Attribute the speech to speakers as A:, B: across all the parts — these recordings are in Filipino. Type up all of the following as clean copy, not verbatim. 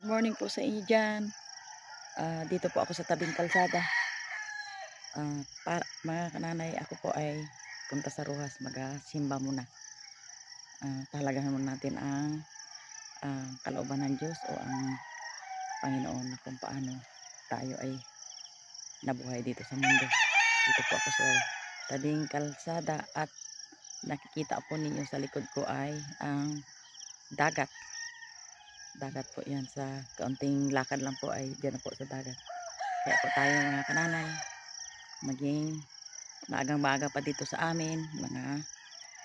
A: Morning po sa inyo diyan. Dito po ako sa tabing kalsada. Mga kananay, ako po ay punta sa Rojas, magsimba muna. Pahalagahan muna natin ang kalooban ng Diyos o ang Panginoon na kung paano tayo ay nabuhay dito sa mundo. Dito po ako sa tabing kalsada at nakikita po ninyo sa likod ko ay ang dagat. Dagat po yan, sa kaunting lakad lang po ay dyan na po sa dagat. Kaya po tayo mga kananay, maging maagang-maaga pa dito sa amin, mga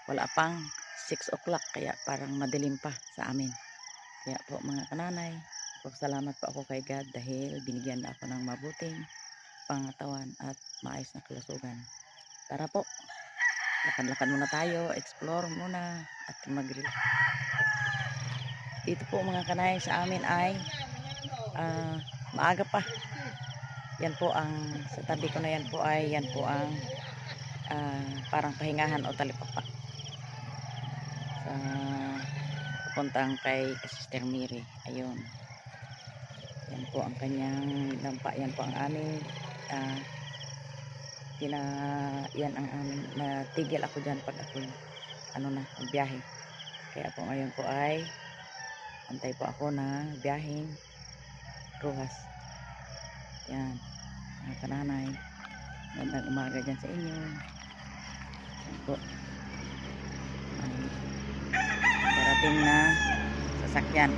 A: wala pang 6 o'clock, kaya parang madilim pa sa amin. Kaya po mga kananay, salamat po ako kay God dahil binigyan na ako ng mabuting pangatawan at maayos na kalusugan. Tara po, lakad-lakad muna tayo, explore muna at mag-relax. Dito po mga kanay sa amin ay maaga pa. Yan po ang sa tabi ko na yan po ang parang pahingahan o talipapa sa papuntang kay Sister Mary. Ayun, yan po ang kanyang lampa, yan po ang aming yan ang aming natigil ako dyan pag ako magbiyahe. Kaya po ngayon po ay antay po ako na biyaheng Rojas. Yan mga kananay, magandang umaga dyan sa inyo. Yan po darating na sasakyan.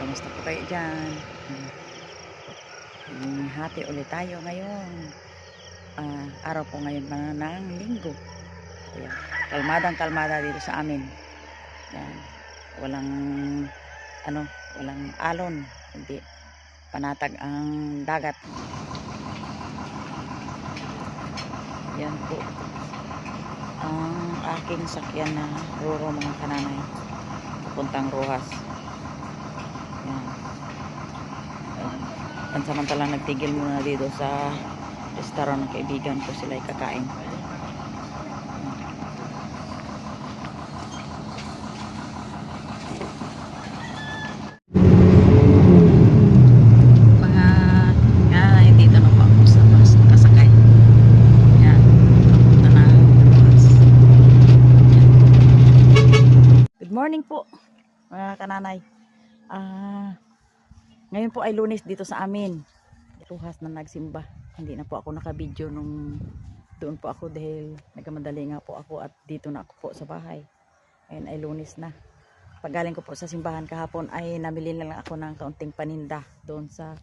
A: Kamusta po kayo dyan? Hati ulit tayo ngayon. Araw po ngayon na ng linggo. Ayan. Kalmadang-kalmada dito sa amin. Yan. Walang alon. Hindi panatag ang dagat. Yan po ang aking sakyan na Roro mga kananay, papuntang Rojas. Yan. Pansamantalang nagtigil muna dito sa restaurant ng kaibigan ko, sila ay kakain. Dito na po ako sa bus nakasakay. Yan, papunta na Rojas. Good morning po mga kananay. Ngayon po ay Lunes dito sa amin, Rojas, na nagsimba. Hindi na po ako nakabidyo nung doon po ako dahil nagkamadali nga po ako at dito na ako po sa bahay. Ngayon ay Lunes na. Paggaling ko po sa simbahan kahapon ay namili na lang ako ng kaunting paninda doon sa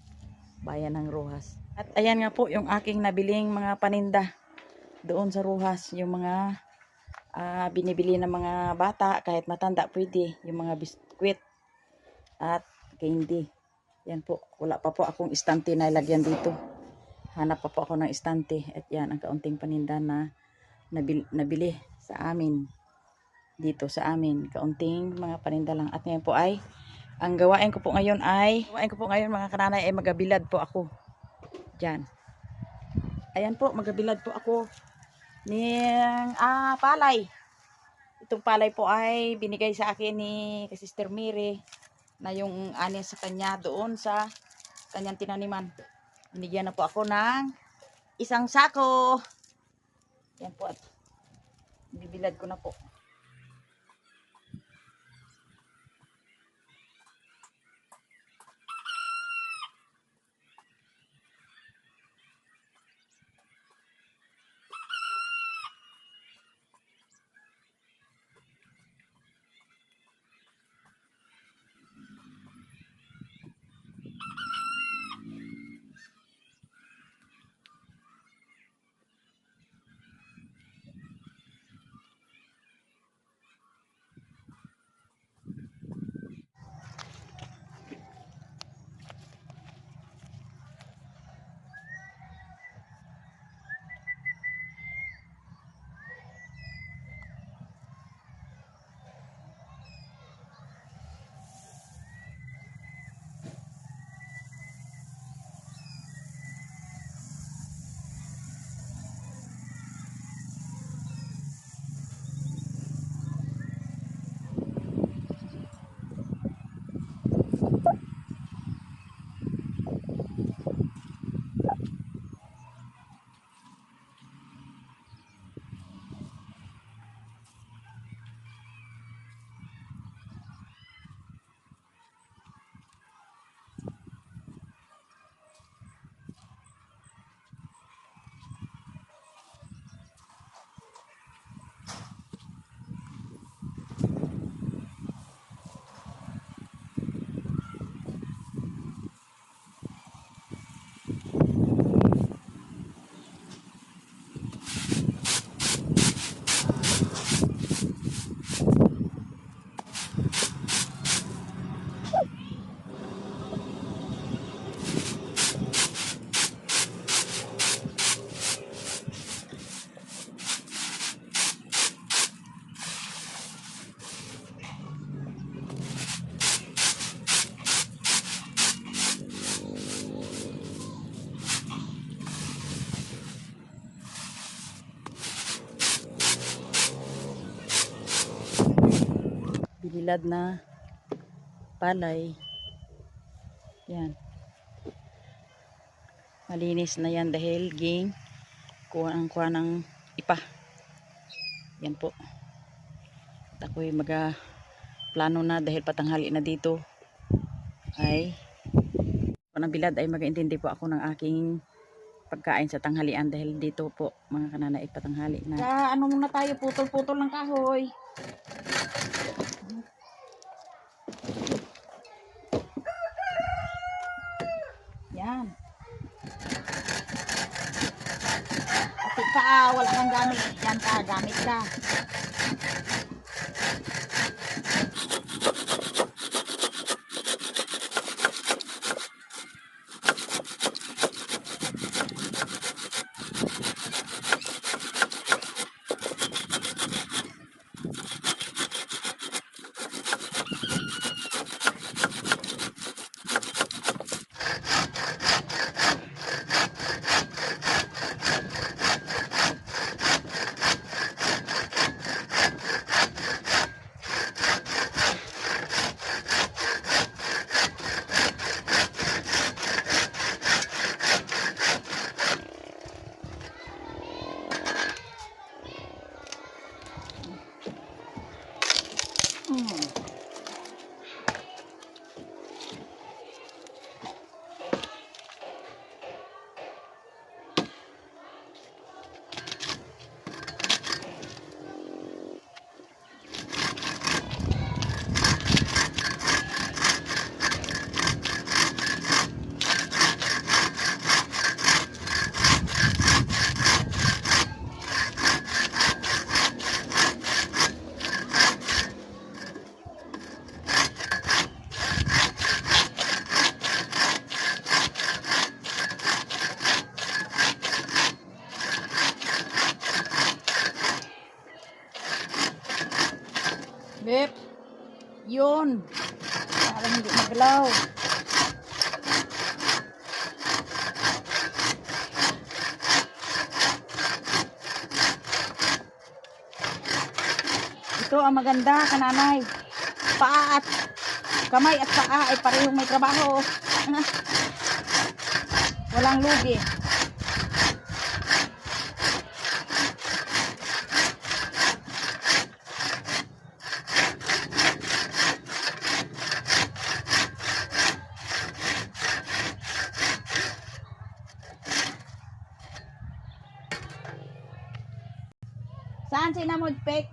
A: bayan ng Rojas. At ayan nga po yung aking nabiling mga paninda doon sa Rojas, yung mga binibili ng mga bata, kahit matanda pwede, yung mga biskwit at candy. Yan po, wala pa po akong istante na ilagyan dito. Hanap pa po ako ng istante. At yan ang kaunting paninda na nabili sa amin. Dito sa amin, kaunting mga paninda lang. At ngayon po ay, ang gawain ko po ngayon mga kananay ay magabilad po ako. Diyan. Ayan po, magabilad po ako ng palay. Itong palay po ay binigay sa akin ni Sister Mary, na yung ani sa kanya doon sa kanyang tinaniman. Binigyan na po ako ng isang sako. Yan po, at bibilad ko na po. bilad na palay. Yan. Malinis na yan dahil kuha ng ipa. Yan po. At ako'y plano na dahil patanghali na dito. Ay, ng bilad ay mag-intindi po ako ng aking pagkain sa tanghalian dahil dito po mga kananaig patanghali na. Ano muna tayo, putol-putol ng kahoy. Yan. Pati pa, wala kang gamit. Yan ka, gamit ka. Bep, yun. Parang hindi magalaw. Ito ang maganda, kananay. Paa at kamay at paa ay parehong may trabaho. Walang lugi. Saan si Namod Pek?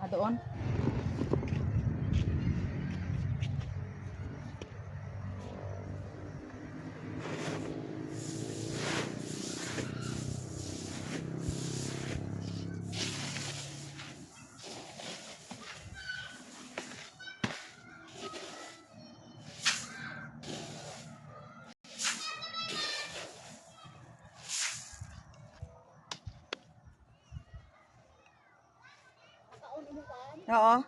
A: Doon. Oo.